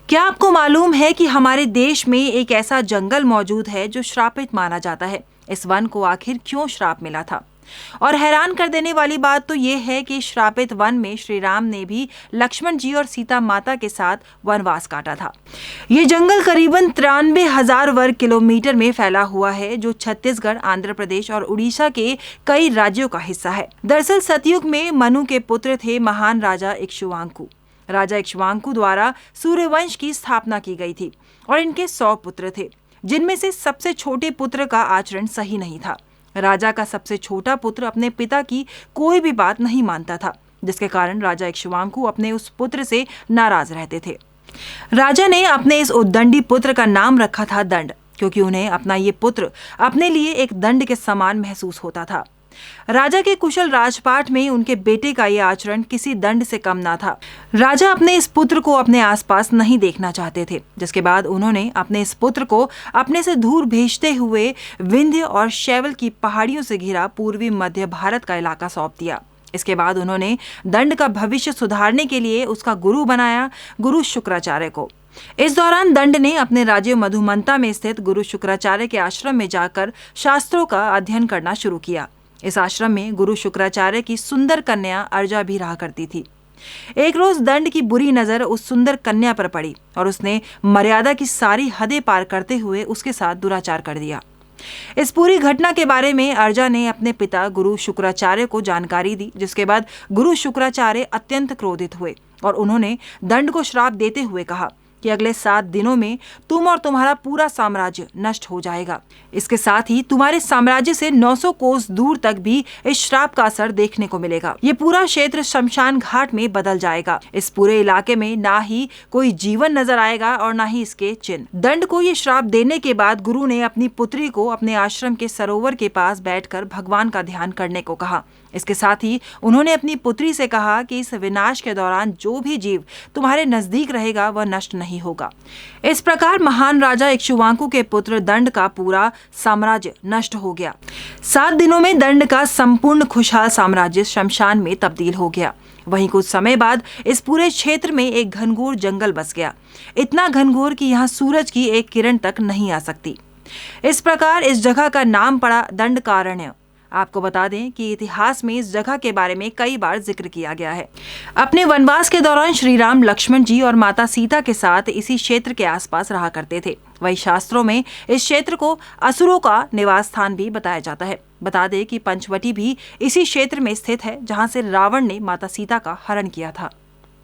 क्या आपको मालूम है कि हमारे देश में एक ऐसा जंगल मौजूद है जो श्रापित माना जाता है? इस वन को आखिर क्यों श्राप मिला था? और हैरान कर देने वाली बात तो ये है कि श्रापित वन में श्री राम ने भी लक्ष्मण जी और सीता माता के साथ वनवास काटा था। ये जंगल करीबन 93,000 वर्ग किलोमीटर में फैला हुआ है, जो छत्तीसगढ़, आंध्र प्रदेश और उड़ीसा के कई राज्यों का हिस्सा है। दरअसल सतयुग में मनु के पुत्र थे महान राजा इक्ष्वाकु। राजा इक्ष्वाकु द्वारा सूर्यवंश की स्थापना की गई थी और इनके 100 पुत्र थे, जिनमें से सबसे छोटे पुत्र का आचरण सही नहीं था। राजा का सबसे छोटा पुत्र अपने पिता की कोई भी बात नहीं मानता था, जिसके कारण राजा इक्ष्वाकु अपने उस पुत्र से नाराज रहते थे। राजा ने अपने इस उद्दंडी पुत्र का नाम रखा था दंड, क्योंकि उन्हें अपना ये पुत्र अपने लिए एक दंड के समान महसूस होता था। राजा के कुशल राजपाट में उनके बेटे का यह आचरण किसी दंड से कम ना था। राजा अपने इस पुत्र को अपने आसपास नहीं देखना चाहते थे, जिसके बाद उन्होंने अपने इस पुत्र को अपने से दूर भेजते हुए विंध्य और शैवल की पहाड़ियों से घिरा पूर्वी मध्य भारत का इलाका सौंप दिया। इसके बाद उन्होंने दंड का भविष्य सुधारने के लिए उसका गुरु बनाया, गुरु शुक्राचार्य को। इस दौरान दंड ने अपने राज्य मधुमंता में स्थित गुरु शुक्राचार्य के आश्रम में जाकर शास्त्रों का अध्ययन करना शुरू किया। इस आश्रम में गुरु शुक्राचार्य की सुंदर कन्या अर्जा भी रहा करती थी। एक रोज दंड की बुरी नजर उस सुंदर कन्या पर पड़ी और उसने मर्यादा की सारी हदें पार करते हुए उसके साथ दुराचार कर दिया। इस पूरी घटना के बारे में अर्जा ने अपने पिता गुरु शुक्राचार्य को जानकारी दी, जिसके बाद गुरु शुक्राचार्य अत्यंत क्रोधित हुए और उन्होंने दंड को श्राप देते हुए कहा कि अगले 7 दिनों में तुम और तुम्हारा पूरा साम्राज्य नष्ट हो जाएगा। इसके साथ ही तुम्हारे साम्राज्य से 900 कोस दूर तक भी इस श्राप का असर देखने को मिलेगा। ये पूरा क्षेत्र शमशान घाट में बदल जाएगा। इस पूरे इलाके में ना ही कोई जीवन नजर आएगा और ना ही इसके चिन्ह। दंड को ये श्राप देने के बाद गुरु ने अपनी पुत्री को अपने आश्रम के सरोवर के पास बैठकर भगवान का ध्यान करने को कहा। इसके साथ ही उन्होंने अपनी पुत्री से कहा कि इस विनाश के दौरान जो भी जीव तुम्हारे नजदीक रहेगा वह नष्ट नहीं होगा। इस प्रकार महान राजा इक्ष्वाकु के पुत्र दंड का पूरा साम्राज्य नष्ट हो गया। 7 दिनों में दंड का संपूर्ण खुशहाल साम्राज्य शमशान में तब्दील हो गया। वहीं कुछ समय बाद इस पूरे क्षेत्र में एक घनघोर जंगल बस गया, इतना घनघोर कि यहाँ सूरज की एक किरण तक नहीं आ सकती। इस प्रकार इस जगह का नाम पड़ा दंडकारण्य। आपको बता दें कि इतिहास में इस जगह के बारे में कई बार जिक्र किया गया है। अपने वनवास के दौरान श्री राम लक्ष्मण जी और माता सीता के साथ इसी क्षेत्र के आसपास रहा करते थे। वही शास्त्रों में इस क्षेत्र को असुरों का निवास स्थान भी बताया जाता है। बता दें कि पंचवटी भी इसी क्षेत्र में स्थित है, जहां से रावण ने माता सीता का हरण किया था।